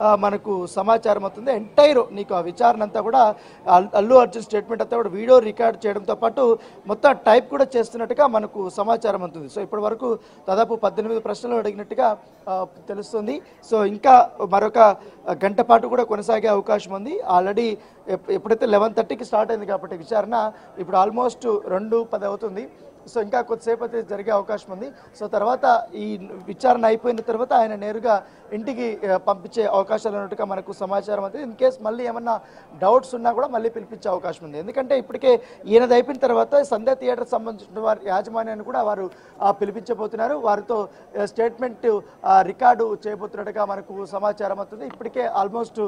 మనకు సమాచారం అవుతుంది. ఎంటైర్ నీకు ఆ విచారణ అంతా కూడా అల్లు అర్జున్ స్టేట్మెంట్ అంతా కూడా వీడియో రికార్డ్ చేయడంతో పాటు మొత్తం టైప్ కూడా చేస్తున్నట్టుగా మనకు సమాచారం అవుతుంది. సో ఇప్పటి వరకు దాదాపు 18 ప్రశ్నలు అడిగినట్టుగా తెలుస్తుంది. సో ఇంకా మరొక గంట పాటు కూడా కొనసాగే అవకాశం ఉంది. ఆల్రెడీ ఎప్పుడైతే 11:30కి స్టార్ట్ అయింది కాబట్టి విచారణ ఇప్పుడు ఆల్మోస్ట్ 2:10 అవుతుంది. సో ఇంకా కొద్దిసేపు అయితే జరిగే అవకాశం ఉంది. సో తర్వాత ఈ విచారణ అయిపోయిన తర్వాత ఆయన నేరుగా ఇంటికి పంపించే అవకాశాలు ఉన్నట్టుగా మనకు సమాచారం అవుతుంది. ఇన్ కేస్ మళ్ళీ ఏమన్నా డౌట్స్ ఉన్నా కూడా మళ్ళీ పిలిపించే అవకాశం ఉంది. ఎందుకంటే ఇప్పటికే ఈయనది అయిపోయిన తర్వాత సంధ్య థియేటర్ సంబంధించిన వారి యాజమాన్యాన్ని కూడా వారు పిలిపించబోతున్నారు. వారితో స్టేట్మెంట్ రికార్డు చేయబోతున్నట్టుగా మనకు సమాచారం అవుతుంది. ఇప్పటికే ఆల్మోస్ట్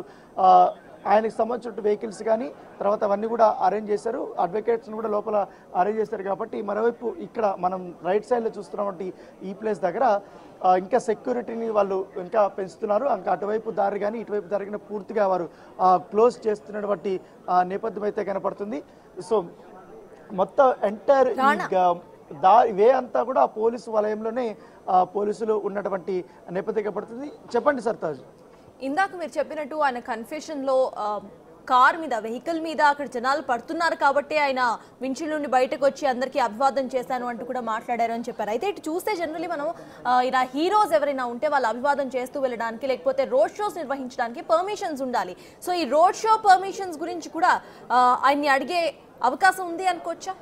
ఆయనకు సంబంధించిన వెహికల్స్ కానీ తర్వాత అవన్నీ కూడా అరేంజ్ చేశారు. అడ్వకేట్స్ని కూడా లోపల అరేంజ్ చేశారు. కాబట్టి మరోవైపు ఇక్కడ మనం రైట్ సైడ్లో చూస్తున్నటువంటి ఈ ప్లేస్ దగ్గర ఇంకా సెక్యూరిటీని వాళ్ళు ఇంకా పెంచుతున్నారు. ఇంకా అటువైపు దారి కానీ ఇటువైపు దారి కానీ పూర్తిగా వారు క్లోజ్ చేస్తున్నటువంటి నేపథ్యం అయితే కనపడుతుంది. సో మొత్తం ఎంటైర్ వే అంతా కూడా పోలీసు వలయంలోనే పోలీసులు ఉన్నటువంటి నేపథ్యం కనపడుతుంది. చెప్పండి సర్తాజ్. ఇందాక మీరు చెప్పినట్టు ఆయన కన్ఫెషన్లో కార్ మీద వెహికల్ మీద అక్కడ జనాలు పడుతున్నారు కాబట్టి ఆయన విండ్షీల్డ్ నుండి బయటకు వచ్చి అందరికీ అభివాదం చేశాను అంటూ కూడా మాట్లాడారు అని చెప్పారు. అయితే ఇటు చూస్తే జనరల్లీ మనం ఇలా హీరోస్ ఎవరైనా ఉంటే వాళ్ళు అభివాదం చేస్తూ వెళ్ళడానికి లేకపోతే రోడ్ షోస్ నిర్వహించడానికి పర్మిషన్స్ ఉండాలి. సో ఈ రోడ్ షో పర్మిషన్స్ గురించి కూడా ఆయన్ని అడిగే అవకాశం ఉంది అనుకోవచ్చా?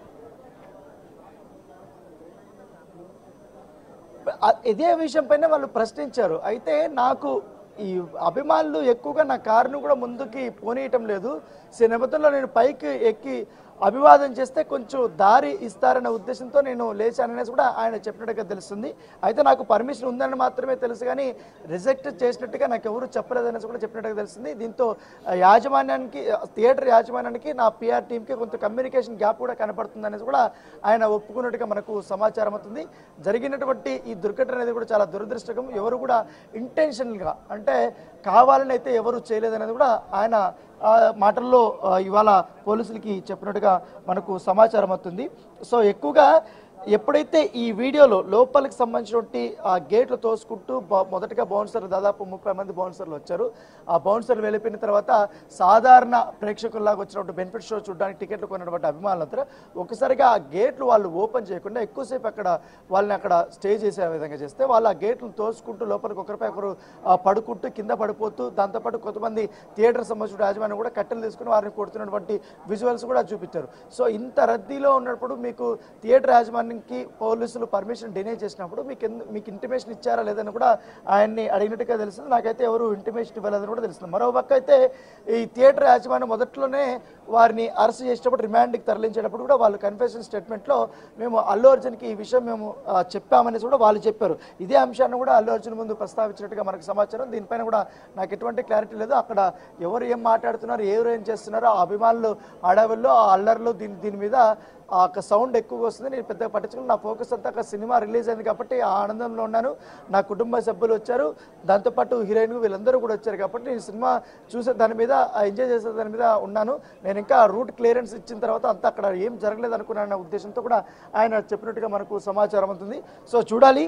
ఇదే విషయం పైన వాళ్ళు ప్రశ్నించారు. అయితే నాకు ఈ అభిమానులు ఎక్కువగా నా కారును కూడా ముందుకి పోనీయటం లేదు. నేపథ్యంలో నేను పైకి ఎక్కి అభివాదం చేస్తే కొంచెం దారి ఇస్తారనే ఉద్దేశంతో నేను లేచాననేసి కూడా ఆయన చెప్పినట్టుగా తెలుస్తుంది. అయితే నాకు పర్మిషన్ ఉందని మాత్రమే తెలుసు కానీ రిజెక్ట్ చేసినట్టుగా నాకు ఎవరు చెప్పలేదనేసి కూడా చెప్పినట్టుగా తెలుస్తుంది. దీంతో యాజమాన్యానికి థియేటర్ యాజమాన్యానికి నా పిఆర్ టీంకి కొంత కమ్యూనికేషన్ గ్యాప్ కూడా కనపడుతుంది అనేసి కూడా ఆయన ఒప్పుకున్నట్టుగా మనకు సమాచారం అవుతుంది. జరిగినటువంటి ఈ దుర్ఘటన అనేది కూడా చాలా దురదృష్టకరం. ఎవరు కూడా ఇంటెన్షనల్గా అంటే కావాలని అయితే ఎవరు చేయలేదనేది కూడా ఆయన మాటల్లో ఇవాళ పోలీసులకి చెప్పినట్టుగా మనకు సమాచారం అవుతుంది. సో ఎక్కువగా ఎప్పుడైతే ఈ వీడియోలో లోపలికి సంబంధించినటువంటి ఆ గేట్లు తోసుకుంటూ మొదటగా బౌన్సర్లు దాదాపు 30 మంది బౌన్సర్లు వచ్చారు. ఆ బౌన్సర్లు వెళ్ళిపోయిన తర్వాత సాధారణ ప్రేక్షకుల్లాగా వచ్చినటువంటి బెనిఫిట్ షో చూడడానికి టికెట్లు కొన్నటువంటి అభిమానులంతా ఒకసారిగా ఆ గేట్లు వాళ్ళు ఓపెన్ చేయకుండా ఎక్కువసేపు అక్కడ వాళ్ళని అక్కడ స్టే చేసే విధంగా చేస్తే వాళ్ళు ఆ గేట్లను తోసుకుంటూ లోపలికి ఒకరిపై ఒకరు పడుకుంటూ కింద పడిపోతూ దాంతోపాటు కొంతమంది థియేటర్ సంబంధించిన యాజమాన్యం కూడా కట్టెలు తీసుకుని వారిని కొడుతున్నటువంటి విజువల్స్ కూడా చూపించారు. సో ఇంత రద్దీలో ఉన్నప్పుడు మీకు థియేటర్ యాజమాన్యం పోలీసులు పర్మిషన్ డినై చేసినప్పుడు మీకు ఇంటిమేషన్ ఇచ్చారా లేదని కూడా ఆయన్ని అడిగినట్టుగా తెలుస్తుంది. నాకైతే ఎవరు ఇంటిమేషన్ ఇవ్వలేదని కూడా తెలుస్తుంది. మరో పక్క అయితే ఈ థియేటర్ యాజమాన్యం మొదట్లోనే వారిని అరెస్ట్ చేసేటప్పుడు రిమాండ్కి తరలించేటప్పుడు కూడా వాళ్ళు కన్ఫెషన్ స్టేట్మెంట్లో మేము అల్లు అర్జున్కి ఈ విషయం మేము చెప్పామనేసి కూడా వాళ్ళు చెప్పారు. ఇదే అంశాన్ని కూడా అల్లు అర్జున్ ముందు ప్రస్తావించినట్టుగా మనకు సమాచారం. దీనిపైన కూడా నాకు ఎటువంటి క్లారిటీ లేదు. అక్కడ ఎవరు ఏం మాట్లాడుతున్నారు, ఎవరు ఏం చేస్తున్నారో ఆ అభిమానులు అడవుల్లో ఆ అల్లర్లు దీని మీద ఆ సౌండ్ ఎక్కువగా వస్తుంది. నేను పెద్దగా పట్టించుకుని నా ఫోకస్ అంతా అక్కడ సినిమా రిలీజ్ అయింది కాబట్టి ఆ ఆనందంలో ఉన్నాను. నా కుటుంబ సభ్యులు వచ్చారు, దాంతోపాటు హీరోయిన్ వీళ్ళందరూ కూడా వచ్చారు కాబట్టి నేను సినిమా చూసే దాని మీద ఎంజాయ్ చేసే దాని మీద ఉన్నాను. నేను ఇంకా రూట్ క్లియరెన్స్ ఇచ్చిన తర్వాత అంతా అక్కడ ఏం జరగలేదు అనుకున్నాను ఉద్దేశంతో కూడా ఆయన చెప్పినట్టుగా మనకు సమాచారం అవుతుంది. సో చూడాలి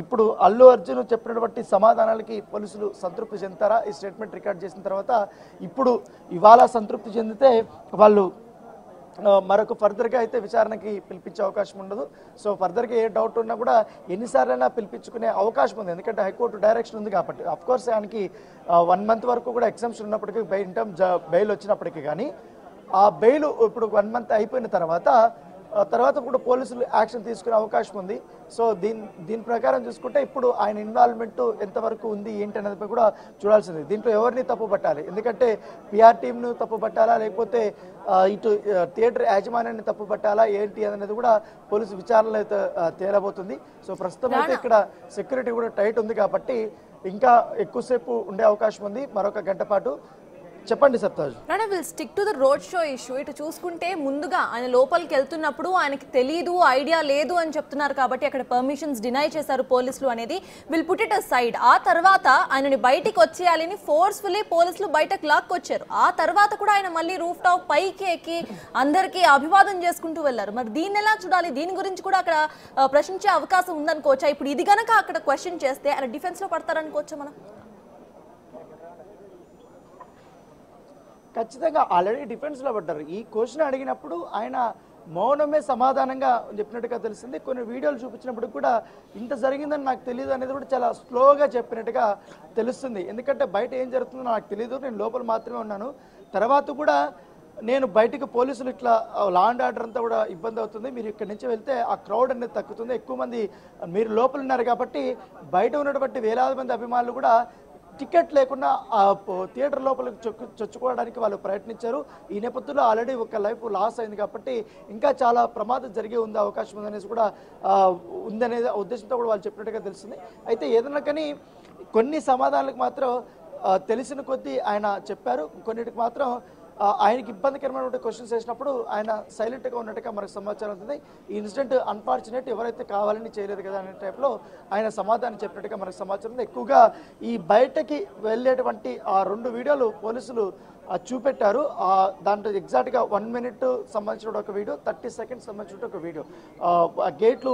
ఇప్పుడు అల్లు అర్జున్ చెప్పినటువంటి సమాధానాలకి పోలీసులు సంతృప్తి చెందుతారా ఈ స్టేట్మెంట్ రికార్డ్ చేసిన తర్వాత. ఇప్పుడు ఇవాళ సంతృప్తి చెందితే వాళ్ళు మరొక ఫర్దర్గా అయితే విచారణకి పిలిపించే అవకాశం ఉండదు. సో ఫర్దర్గా ఏ డౌట్ ఉన్నా కూడా ఎన్నిసార్లైనా పిలిపించుకునే అవకాశం ఉంది. ఎందుకంటే హైకోర్టు డైరెక్షన్ ఉంది కాబట్టి. అఫ్కోర్స్ ఆయనకి 1 మంత్ వరకు కూడా ఎగ్జామ్షన్ ఉన్నప్పటికీ బెయిల్ వచ్చినప్పటికీ కానీ ఆ బెయిల్ ఇప్పుడు 1 మంత్ అయిపోయిన తర్వాత కూడా పోలీసులు యాక్షన్ తీసుకునే అవకాశం ఉంది. సో దీని ప్రకారం చూసుకుంటే ఇప్పుడు ఆయన ఇన్వాల్వ్మెంట్ ఎంతవరకు ఉంది ఏంటి అనేది కూడా చూడాల్సింది. దీంట్లో ఎవరిని తప్పు పట్టాలి, ఎందుకంటే పిఆర్ టీంను తప్పు పట్టాలా లేకపోతే ఇటు థియేటర్ యాజమాన్యాన్ని తప్పు పట్టాలా ఏంటి అనేది కూడా పోలీసు విచారణలో అయితే తేలబోతుంది. సో ప్రస్తుతం అయితే ఇక్కడ సెక్యూరిటీ కూడా టైట్ ఉంది కాబట్టి ఇంకా ఎక్కువసేపు ఉండే అవకాశం ఉంది, మరొక గంట పాటు. చెప్పండి Sartaj. Will stick to the road show issue. ఇటు చూసుకుంటే ముందుగా ఆయన లోపలికి వెళ్తున్నప్పుడు ఆయనకి తెలియదు, ఐడియా లేదు అని చెప్తున్నారు కాబట్టి అక్కడ పర్మిషన్స్ డినై చేశారు పోలీసులు అనేది will put it a side. ఆ తర్వాత ఆయనని బయటికి వచ్చేయాలని ఫోర్స్ఫుల్లీ పోలీసులు బయటకు లాక్కొచ్చారు. ఆ తర్వాత కూడా ఆయన మళ్ళీ రూఫ్ టాప్ పైకి ఎక్కి అందరికీ అభివాదం చేసుకుంటూ వెళ్ళారు. మరి దీన్ని ఎలా చూడాలి? దీని గురించి కూడా అక్కడ ప్రశ్నించే అవకాశం ఉందనుకోవచ్చా? ఇప్పుడు ఇది గనక అక్కడ క్వశ్చన్ చేస్తే ఆయన డిఫెన్స్ లో పడతారనుకోవచ్చా మనం? ఖచ్చితంగా ఆల్రెడీ డిఫెన్స్లో పడ్డారు. ఈ క్వశ్చన్ అడిగినప్పుడు ఆయన మౌనమే సమాధానంగా చెప్పినట్టుగా తెలిసింది. కొన్ని వీడియోలు చూపించినప్పుడు కూడా ఇంత జరిగిందని నాకు తెలియదు అనేది కూడా చాలా స్లోగా చెప్పినట్టుగా తెలుస్తుంది. ఎందుకంటే బయట ఏం జరుగుతుందో నాకు తెలియదు, నేను లోపల మాత్రమే ఉన్నాను. తర్వాత కూడా నేను బయటకు పోలీసులు ఇట్లా లా అండ్ ఆర్డర్ అంతా కూడా ఇబ్బంది అవుతుంది, మీరు ఇక్కడి నుంచి వెళ్తే ఆ క్రౌడ్ అనేది తగ్గుతుంది, ఎక్కువ మంది మీరు లోపల ఉన్నారు కాబట్టి బయట ఉన్నటువంటి వేలాది మంది అభిమానులు కూడా టికెట్ లేకుండా థియేటర్ లోపలికి చొచ్చుకోవడానికి వాళ్ళు ప్రయత్నించారు. ఈ నేపథ్యంలో ఆల్రెడీ ఒక లైఫ్ లాస్ అయింది కాబట్టి ఇంకా చాలా ప్రమాదం జరిగే ఉంది అవకాశం ఉందనేసి కూడా ఉందనే ఉద్దేశంతో కూడా వాళ్ళు చెప్పినట్టుగా తెలుస్తుంది. అయితే ఏదైనా కానీ కొన్ని సమాధానాలకు మాత్రం తెలిసిన కొద్దీ ఆయన చెప్పారు, కొన్నిటికి మాత్రం ఆయనకి ఇబ్బందికరమైనటువంటి క్వశ్చన్స్ వేసినప్పుడు ఆయన సైలెంట్గా ఉన్నట్టుగా మనకు సమాచారం అవుతుంది. ఈ ఇన్సిడెంట్ అన్ఫార్చునేట్, ఎవరైతే కావాలని చేయలేదు కదా అనే టైప్లో ఆయన సమాధానం చెప్పినట్టుగా మనకు సమాచారం ఉంది. ఎక్కువగా ఈ బయటకి వెళ్ళేటువంటి ఆ 2 వీడియోలు పోలీసులు చూపెట్టారు. దాంట్లో ఎగ్జాక్ట్గా 1 minute సంబంధించిన ఒక వీడియో, 30 seconds సంబంధించిన ఒక వీడియో. గేట్లు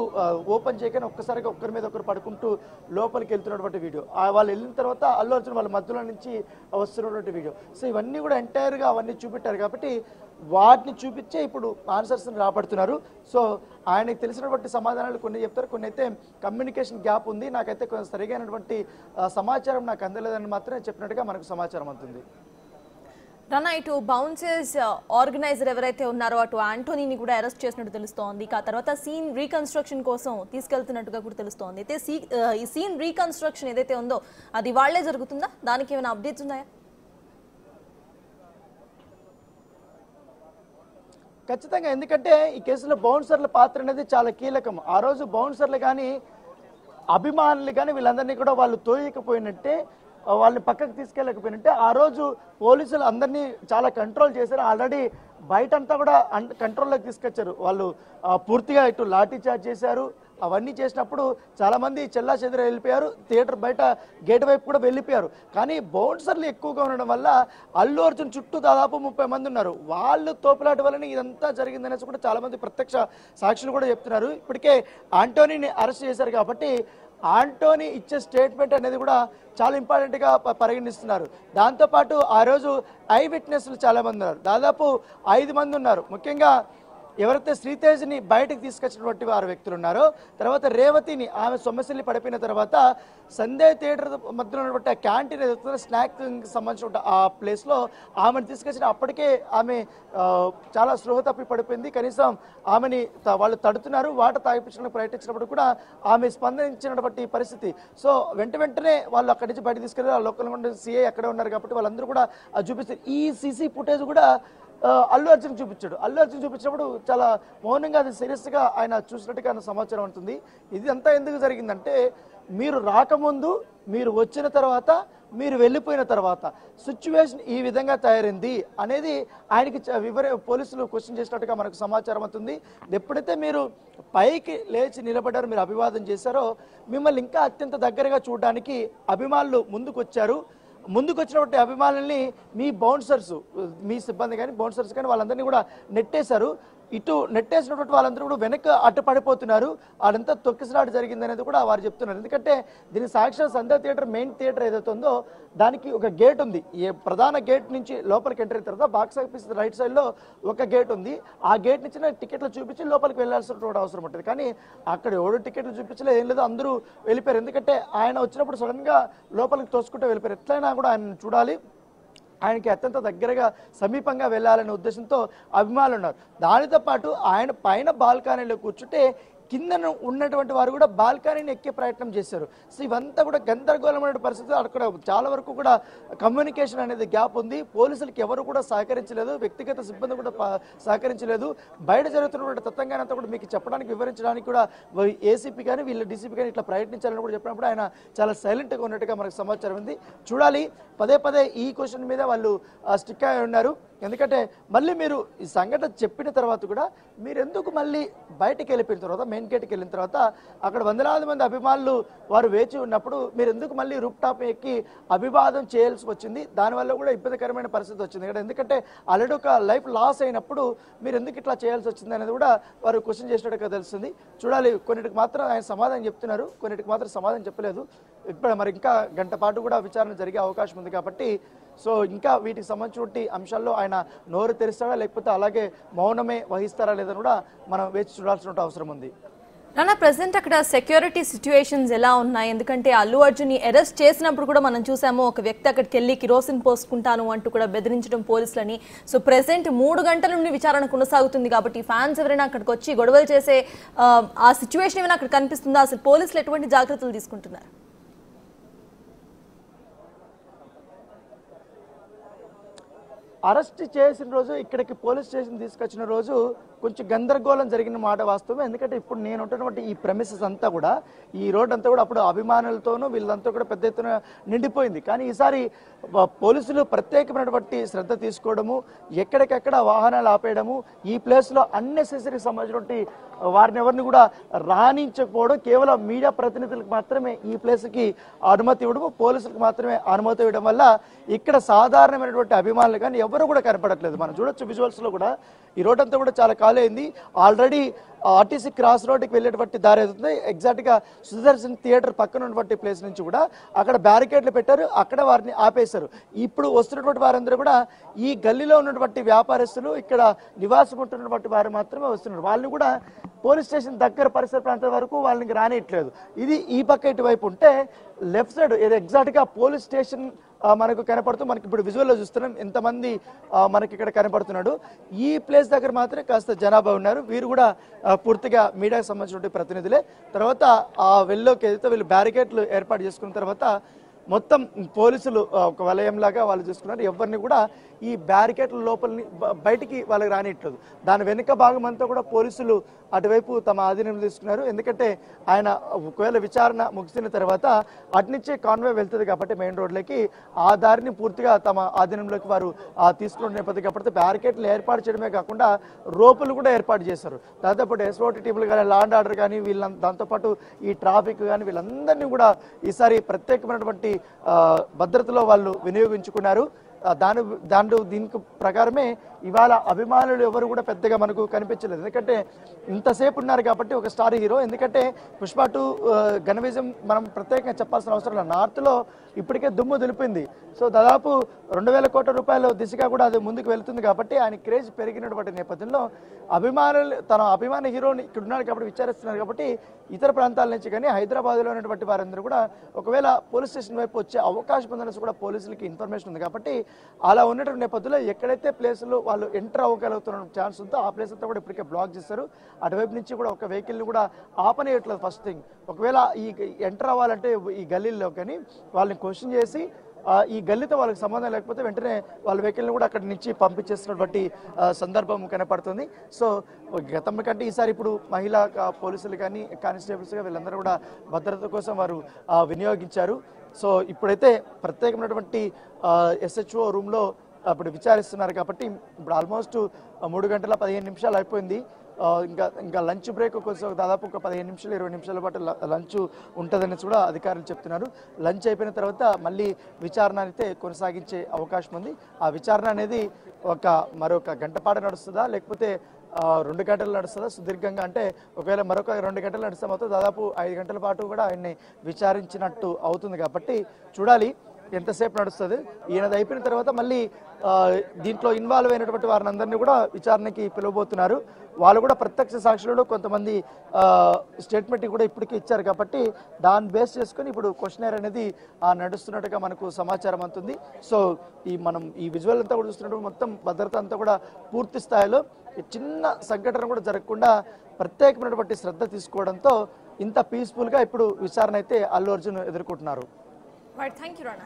ఓపెన్ చేయగానే ఒక్కసారిగా ఒకరి మీద ఒకరు పడుకుంటూ లోపలికి వెళ్తున్నటువంటి వీడియో, వాళ్ళు వెళ్ళిన తర్వాత అల్లు అర్జున్ వాళ్ళ మధ్యలో నుంచి వస్తున్నటువంటి వీడియో. సో ఇవన్నీ కూడా ఎంటైర్గా అవన్నీ చూపెట్టారు కాబట్టి వాటిని చూపించే ఇప్పుడు ఆన్సర్స్ని రాబడుతున్నారు. సో ఆయనకు తెలిసినటువంటి సమాధానాలు కొన్ని చెప్తారు, కొన్ని అయితే కమ్యూనికేషన్ గ్యాప్ ఉంది, నాకైతే సరిగైనటువంటి సమాచారం నాకు అందలేదని మాత్రమే చెప్పినట్టుగా మనకు సమాచారం అందుతుంది. రన్నా, ఇటు బౌన్సర్స్ ఆర్గనైజర్ ఎవరైతే ఉన్నారో అటు యాంటోనీని కూడా అరెస్ట్ చేసినట్టు తెలుస్తోంది. ఆ తర్వాత సీన్ రీకన్స్ట్రక్షన్ కోసం తీసుకెళ్తున్నట్టుగా కూడా తెలుస్తోంది. అయితే ఈ సీన్ రీకన్స్ట్రక్షన్ ఏదైతే ఉందో అది వాళ్లే జరుగుతుందా? దానికి ఏమైనా అప్డేట్స్ ఉన్నాయా? ఖచ్చితంగా, ఎందుకంటే ఈ కేసులో బౌన్సర్ల పాత్ర అనేది చాలా కీలకం. ఆ రోజు బౌన్సర్లు కానీ అభిమానులు కానీ వీళ్ళందరినీ కూడా వాళ్ళు తోయకపోయినట్టే, వాళ్ళని పక్కకు తీసుకెళ్ళకపోయినట్టే ఆ రోజు పోలీసులు అందరినీ చాలా కంట్రోల్ చేశారు. ఆల్రెడీ బయటంతా కూడా కంట్రోల్లోకి తీసుకొచ్చారు. వాళ్ళు పూర్తిగా ఇటు లాఠీ చార్జ్ చేశారు. అవన్నీ చేసినప్పుడు చాలామంది చెల్లా చెదిర వెళ్ళిపోయారు, థియేటర్ బయట గేట్ వైపు కూడా వెళ్ళిపోయారు. కానీ బౌన్సర్లు ఎక్కువగా ఉండడం వల్ల అల్లు అర్జున్ చుట్టూ దాదాపు 30 మంది ఉన్నారు. వాళ్ళు తోపులాట వల్లనే ఇదంతా జరిగిందనేసి కూడా చాలామంది ప్రత్యక్ష సాక్షులు కూడా చెప్తున్నారు. ఇప్పటికే ఆంటోనీని అరెస్ట్ చేశారు కాబట్టి ఆంటోనీ ఇచ్చే స్టేట్మెంట్ అనేది కూడా చాలా ఇంపార్టెంట్గా పరిగణిస్తున్నారు. దాంతోపాటు ఆ రోజు ఐ విట్నెస్లు చాలామంది ఉన్నారు, దాదాపు 5 మంది ఉన్నారు. ముఖ్యంగా ఎవరైతే శ్రీతేజ్ని బయటకు తీసుకొచ్చినటువంటి వారు వ్యక్తులు ఉన్నారో, తర్వాత రేవతిని ఆమె సొమ్మసిల్లి పడిపోయిన తర్వాత సందేహ్ థియేటర్ మధ్యలో ఉన్నటువంటి క్యాంటీన్ ఏదైతే స్నాక్కి సంబంధించిన ఆ ప్లేస్లో ఆమెను తీసుకొచ్చిన అప్పటికే ఆమె చాలా స్పృహ తప్పి పడిపోయింది. కనీసం ఆమెని వాళ్ళు తడుతున్నారు, వాటర్ తాగిపించడానికి ప్రయత్నించినప్పుడు కూడా ఆమె స్పందించినటువంటి పరిస్థితి. సో వెంటనే వాళ్ళు అక్కడి నుంచి బయటకు తీసుకెళ్ళి ఆ లోకల్ సిఐ అక్కడే ఉన్నారు కాబట్టి వాళ్ళందరూ కూడా చూపిస్తారు. ఈ సీసీ ఫుటేజ్ కూడా అల్లు అర్జున్ చూపించాడు. అల్లు అర్జున్ చూపించినప్పుడు చాలా మౌనంగా అది సీరియస్గా ఆయన చూసినట్టుగా సమాచారం ఉంటుంది. ఇది అంతా ఎందుకు జరిగిందంటే, మీరు రాకముందు, మీరు వచ్చిన తర్వాత, మీరు వెళ్ళిపోయిన తర్వాత సిచ్యువేషన్ ఈ విధంగా తయారైంది అనేది ఆయనకి పోలీసులు క్వశ్చన్ చేసినట్టుగా మనకు సమాచారం అవుతుంది. ఎప్పుడైతే మీరు పైకి లేచి నిలబడ్డారో, మీరు అభివాదం చేశారో, మిమ్మల్ని ఇంకా అత్యంత దగ్గరగా చూడడానికి అభిమానులు ముందుకు వచ్చారు. ముందుకు వచ్చినటువంటి అభిమానుల్ని మీ బౌన్సర్స్, మీ సిబ్బంది కానీ బౌన్సర్స్ కానీ వాళ్ళందరినీ కూడా నెట్టేశారు. ఇటు నెట్టేసినటువంటి వాళ్ళందరూ కూడా వెనక అట్టు పడిపోతున్నారు. అదంతా తొక్కిసలాట జరిగింది అనేది కూడా వారు చెప్తున్నారు. ఎందుకంటే దీని సాక్షాత్ సందేహ్ థియేటర్ మెయిన్ థియేటర్ ఏదైతే ఉందో దానికి ఒక గేట్ ఉంది. ఈ ప్రధాన గేట్ నుంచి లోపలికి ఎంటర్ అయిన తర్వాత బాక్స్ ఆఫీస్ రైట్ సైడ్లో ఒక గేట్ ఉంది. ఆ గేట్ నుంచి టికెట్లు చూపించి లోపలికి వెళ్ళాల్సినటువంటి అవసరం ఉంటుంది. కానీ అక్కడ ఎవరు టికెట్లు చూపించలేదు, ఏం లేదు, అందరూ వెళ్ళిపోయారు. ఎందుకంటే ఆయన వచ్చినప్పుడు సడన్గా లోపలికి తోసుకుంటూ వెళ్ళిపోయారు. ఎట్లయినా కూడా ఆయన చూడాలి, ఆయనకి అత్యంత దగ్గరగా సమీపంగా వెళ్ళాలనే ఉద్దేశంతో అభిమానులు ఉన్నారు. దానితో పాటు ఆయన పైన బాల్కనీలో కూర్చుంటే కింద ఉన్నటువంటి వారు కూడా బాల్కనీని ఎక్కే ప్రయత్నం చేశారు. సో ఇవంతా కూడా గందరగోళమైన పరిస్థితి. అక్కడ చాలా వరకు కూడా కమ్యూనికేషన్ అనేది గ్యాప్ ఉంది. పోలీసులకి ఎవరు కూడా సహకరించలేదు, వ్యక్తిగత సిబ్బంది కూడా సహకరించలేదు. బయట జరుగుతున్నటువంటి తత్వంగానే అంతా కూడా మీకు చెప్పడానికి, వివరించడానికి కూడా ఏసీపీ కానీ వీళ్ళు డీసీపీ కానీ ఇట్లా ప్రయత్నించాలని కూడా చెప్పినప్పుడు ఆయన చాలా సైలెంట్గా ఉన్నట్టుగా మనకు సమాచారం ఉంది. చూడాలి, పదే ఈ క్వశ్చన్ మీద వాళ్ళు స్టిక్ అయి ఉన్నారు. ఎందుకంటే మళ్ళీ మీరు ఈ సంఘటన చెప్పిన తర్వాత కూడా మీరు ఎందుకు మళ్ళీ బయటికి వెళ్ళిపోయిన తర్వాత, మెయిన్ గేట్కి వెళ్ళిన తర్వాత అక్కడ వందలాది మంది అభిమానులు వారు వేచి ఉన్నప్పుడు మీరు ఎందుకు మళ్ళీ రూప్ టాప్ ఎక్కి అభివాదం చేయాల్సి వచ్చింది? దానివల్ల కూడా ఇబ్బందికరమైన పరిస్థితి వచ్చింది. ఎందుకంటే ఆల్రెడీ ఒక లైఫ్ లాస్ అయినప్పుడు మీరు ఎందుకు ఇట్లా చేయాల్సి వచ్చింది అనేది కూడా వారు క్వశ్చన్ చేసినట్టుగా తెలుస్తుంది. చూడాలి, కొన్నిటికి మాత్రం ఆయన సమాధానం చెప్తున్నారు, కొన్నిటికి మాత్రం సమాధానం చెప్పలేదు. ఇప్పుడు మరి ఇంకా గంట పాటు కూడా విచారణ జరిగే అవకాశం ఉంది కాబట్టి సో ఇంకా వీటికి సంబంధించిన అంశాల్లో ఆయన నోరు తెరుస్తాడా లేకపోతే అలాగే మౌనమే వహిస్తారా లేదని కూడా మనం వేచి చూడాల్సిన అవసరం ఉంది. రానా, ప్రెసెంట్ అక్కడ సెక్యూరిటీ సిచ్యువేషన్స్ ఎలా ఉన్నాయి? ఎందుకంటే అల్లు అర్జున్ని అరెస్ట్ చేసినప్పుడు కూడా మనం చూసాము, ఒక వ్యక్తి అక్కడికి వెళ్ళి కిరోసిన్ పోసుకుంటాను అంటూ కూడా బెదిరించడం పోలీసులని. సో ప్రెసెంట్ 3 గంటల నుండి విచారణ కొనసాగుతుంది కాబట్టి ఫ్యాన్స్ ఎవరైనా అక్కడికి వచ్చి గొడవలు చేసే ఆ సిచ్యువేషన్ ఏమైనా అక్కడ కనిపిస్తుందా? అసలు పోలీసులు ఎటువంటి జాగ్రత్తలు తీసుకుంటున్నారు? అరెస్ట్ చేసిన రోజు ఇక్కడికి పోలీస్ స్టేషన్ తీసుకొచ్చిన రోజు కొంచెం గందరగోళం జరిగిన మాట వాస్తవం. ఎందుకంటే ఇప్పుడు నేను ఉంటున్నటువంటి ఈ ప్రెమిసెస్ అంతా కూడా, ఈ రోడ్ అంతా కూడా అప్పుడు అభిమానులతోనూ వీళ్ళంతా కూడా పెద్ద ఎత్తున నిండిపోయింది. కానీ ఈసారి పోలీసులు ప్రత్యేకమైనటువంటి శ్రద్ధ తీసుకోవడము, ఎక్కడికెక్కడ వాహనాలు ఆపేయడము, ఈ ప్లేస్లో అన్నెసెసరీకి సంబంధించినటువంటి వారిని ఎవరిని కూడా రాణించకపోవడం, కేవలం మీడియా ప్రతినిధులకు మాత్రమే ఈ ప్లేస్కి అనుమతి ఇవ్వడము, పోలీసులకు మాత్రమే అనుమతి ఇవ్వడం వల్ల ఇక్కడ సాధారణమైనటువంటి అభిమానులు కానీ ఎవరు కూడా కనపడట్లేదు. మనం చూడొచ్చు విజువల్స్లో కూడా ఈ రోడ్ అంతా కూడా చాలా ఖాళీ అయింది. ఆల్రెడీ ఆర్టీసీ క్రాస్ రోడ్డుకి వెళ్ళేటువంటి దారి అవుతుంది. ఎగ్జాక్ట్గా సుదర్శన్ థియేటర్ పక్కన ఉన్నటువంటి ప్లేస్ నుంచి కూడా అక్కడ బ్యారికేడ్లు పెట్టారు, అక్కడ వారిని ఆపేశారు. ఇప్పుడు వస్తున్నటువంటి వారందరూ కూడా ఈ గల్లీలో ఉన్నటువంటి వ్యాపారస్తులు, ఇక్కడ నివాసం ఉంటున్నటువంటి వారు మాత్రమే వస్తున్నారు. వాళ్ళని కూడా పోలీస్ స్టేషన్ దగ్గర పరిసర ప్రాంతాల వరకు వాళ్ళని రానియట్లేదు. ఇది ఈ పక్క ఇటువైపు ఉంటే లెఫ్ట్ సైడ్ ఏదో ఎగ్జాక్ట్గా పోలీస్ స్టేషన్ మనకు కనపడుతూ, మనకి ఇప్పుడు విజువల్లో చూస్తున్నాం ఎంతమంది మనకి ఇక్కడ కనపడుతున్నాడు. ఈ ప్లేస్ దగ్గర మాత్రం కాస్త జనాభా ఉన్నారు. వీరు కూడా పూర్తిగా మీడియాకి సంబంధించిన ప్రతినిధులే. తర్వాత ఆ వెల్లోకి ఏదైతే వీళ్ళు బ్యారికేడ్లు ఏర్పాటు చేసుకున్న తర్వాత మొత్తం పోలీసులు ఒక వలయంలాగా వాళ్ళు చూసుకున్నారు. ఎవరిని కూడా ఈ బ్యారికేడ్ల లోపలిని బయటికి వాళ్ళకి రానిట్లేదు. దాని వెనుక భాగం అంతా కూడా పోలీసులు అటువైపు తమ ఆధీనంలో తీసుకున్నారు. ఎందుకంటే ఆయన ఒకవేళ విచారణ ముగిసిన తర్వాత అటునుంచే కాన్వే వెళ్తుంది కాబట్టి మెయిన్ రోడ్లకి, ఆ దారిని పూర్తిగా తమ ఆధీనంలోకి వారు తీసుకున్న నేపథ్యం కాబట్టి బ్యారికేడ్లు ఏర్పాటు చేయడమే కాకుండా రోపులు కూడా ఏర్పాటు చేశారు. దాంతోపాటు ఎస్ఓటీ టీములు కానీ, లా అండ్ ఆర్డర్ కానీ, దాంతోపాటు ఈ ట్రాఫిక్ కానీ వీళ్ళందరినీ కూడా ఈసారి ప్రత్యేకమైనటువంటి భద్రతలో వాళ్ళు వినియోగించుకున్నారు. దీనికి ప్రకారమే ఇవాళ అభిమానులు ఎవరు కూడా పెద్దగా మనకు కనిపించలేదు. ఎందుకంటే ఇంతసేపు ఉన్నారు కాబట్టి ఒక స్టార్ హీరో. ఎందుకంటే పుష్ప 2 ఘన విజయం మనం ప్రత్యేకంగా చెప్పాల్సిన అవసరం లేదు. నార్త్లో ఇప్పటికే దుమ్ము దులిపింది. సో దాదాపు 2000 కోట్ల రూపాయల దిశగా కూడా అది ముందుకు వెళ్తుంది కాబట్టి ఆయన క్రేజ్ పెరిగినటువంటి నేపథ్యంలో అభిమానులు తన అభిమాన హీరోని ఇక్కడ ఉన్నాడు కాబట్టి విచారిస్తున్నారు కాబట్టి ఇతర ప్రాంతాల నుంచి కానీ హైదరాబాద్లో ఉన్నటువంటి వారందరూ కూడా ఒకవేళ పోలీస్ స్టేషన్ వైపు వచ్చే అవకాశం ఉందనేసి కూడా పోలీసులకి ఇన్ఫర్మేషన్ ఉంది కాబట్టి అలా ఉన్నటువంటి నేపథ్యంలో ఎక్కడైతే ప్లేసులు వాళ్ళు ఎంటర్ అవ్వగలుగుతున్న ఛాన్స్ ఉందో ఆ ప్లేస్ అంతా కూడా ఇప్పటికే బ్లాక్ చేస్తారు. అటువైపు నుంచి కూడా ఒక వెహికల్ని కూడా ఆపనేయట్లేదు. ఫస్ట్ థింగ్, ఒకవేళ ఈ ఎంటర్ అవ్వాలంటే ఈ గల్లీలో కానీ వాళ్ళని క్వశ్చన్ చేసి ఈ గల్లీతో వాళ్ళకి సంబంధం లేకపోతే వెంటనే వాళ్ళ వెహికల్ని కూడా అక్కడి నుంచి పంపించేస్తున్నటువంటి సందర్భం కనపడుతుంది. సో గతం కంటే ఈసారి ఇప్పుడు మహిళా పోలీసులు కానీ కానిస్టేబుల్స్గా వీళ్ళందరూ కూడా భద్రత కోసం వారు వినియోగించారు. సో ఇప్పుడైతే ప్రత్యేకమైనటువంటి SHO రూమ్లో అప్పుడు విచారిస్తున్నారు కాబట్టి ఇప్పుడు ఆల్మోస్ట్ 3 గంటల 15 నిమిషాలు అయిపోయింది. ఇంకా లంచ్ బ్రేక్ కోసం దాదాపు ఒక 15 నిమిషాలు 20 నిమిషాల పాటు లంచ్ ఉంటుందని కూడా అధికారులు చెప్తున్నారు. లంచ్ అయిపోయిన తర్వాత మళ్ళీ విచారణ అయితే కొనసాగించే అవకాశం ఉంది. ఆ విచారణ అనేది మరొక గంట పాటు నడుస్తుందా లేకపోతే 2 గంటలు నడుస్తుందా సుదీర్ఘంగా? అంటే ఒకవేళ మరొక 2 గంటలు నడుస్తే మాత్రం దాదాపు 5 గంటల పాటు కూడా ఆయన్ని విచారించినట్టు అవుతుంది కాబట్టి చూడాలి ఎంతసేపు నడుస్తుంది. ఈయనది అయిపోయిన తర్వాత మళ్ళీ దీంట్లో ఇన్వాల్వ్ అయినటువంటి వారిని అందరినీ కూడా విచారణకి పిలవబోతున్నారు. వాళ్ళు కూడా ప్రత్యక్ష సాక్షులు కొంతమంది స్టేట్మెంట్ కూడా ఇప్పటికీ ఇచ్చారు కాబట్టి దాన్ని బేస్ చేసుకొని ఇప్పుడు క్వశ్చనర్ అనేది నడుస్తున్నట్టుగా మనకు సమాచారం అందుతుంది. సో మనం ఈ విజువల్ అంతా కూడా చూస్తున్నట్టు మొత్తం భద్రత అంతా కూడా పూర్తి స్థాయిలో చిన్న సంఘటన కూడా జరగకుండా ప్రత్యేకమైనటువంటి శ్రద్ధ తీసుకోవడంతో ఇంత పీస్ఫుల్గా ఇప్పుడు విచారణ అయితే అల్లు అర్జున్ ఎదుర్కొంటున్నారు. Right, thank you, Rana.